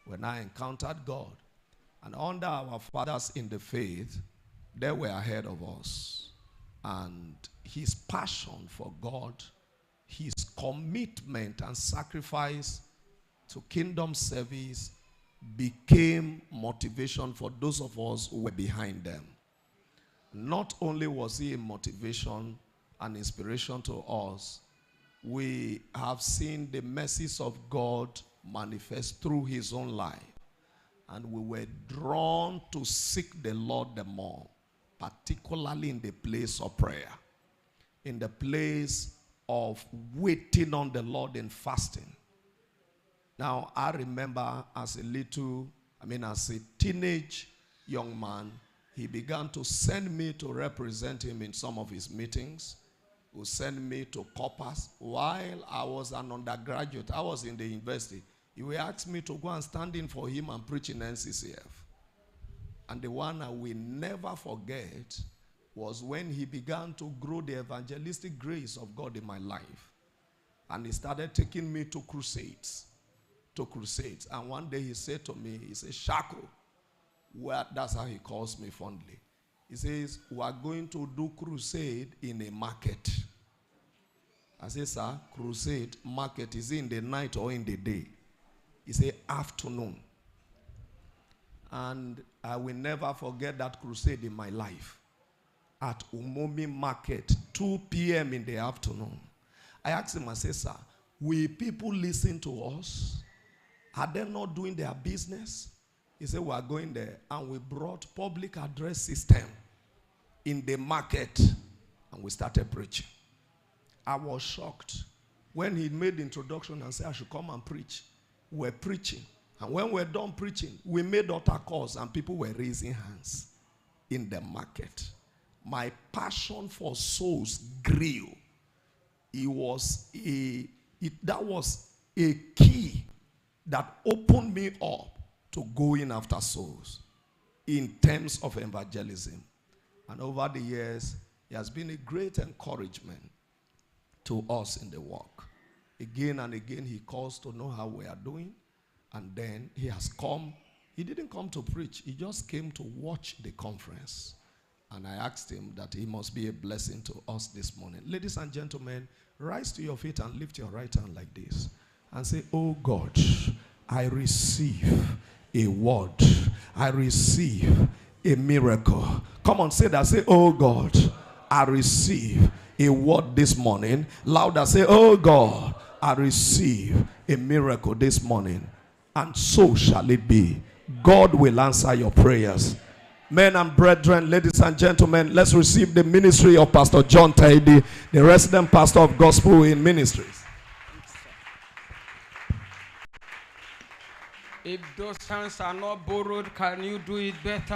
when I encountered God. And under our fathers in the faith, they were ahead of us. And his passion for God, his commitment and sacrifice to kingdom service became motivation for those of us who were behind them. Not only was he a motivation and inspiration to us, we have seen the mercies of God manifest through his own life. And we were drawn to seek the Lord the more, particularly in the place of prayer, in the place of waiting on the Lord in fasting. Now, I remember as a teenage young man, he began to send me to represent him in some of his meetings. He would send me to Corpus. While I was an undergraduate, I was in the university. He would ask me to go and stand in for him and preach in NCCF. And the one I will never forget was when he began to grow the evangelistic grace of God in my life. And he started taking me to crusades. And one day he said to me, he said, Shako, that's how he calls me fondly. He says, we are going to do crusade in a market. I said, sir, crusade, market, is it in the night or in the day? He said, afternoon. And I will never forget that crusade in my life. At Umomi Market, 2 p.m. in the afternoon. I asked him, I said, sir, will people listen to us? Are they not doing their business? He said, we are going there. And we brought public address system in the market. And we started preaching. I was shocked. When he made the introduction and said, I should come and preach, we were preaching. And when we were done preaching, we made altar calls and people were raising hands in the market. My passion for souls grew. That was a key that opened me up to going after souls in terms of evangelism. And over the years, it has been a great encouragement to us in the work. Again and again, he calls to know how we are doing. And then he has come. He didn't come to preach. He just came to watch the conference. And I asked him that he must be a blessing to us this morning. Ladies and gentlemen, rise to your feet and lift your right hand like this. And say, oh God, I receive a word. I receive a miracle. Come on, say that. Say, oh God, I receive a word this morning. Louder, say, oh God, I receive a miracle this morning. And so shall it be. God will answer your prayers. Men and brethren, ladies and gentlemen, let's receive the ministry of Pastor John Teidi, the resident pastor of Gospel in Ministries. If those hands are not borrowed, can you do it better?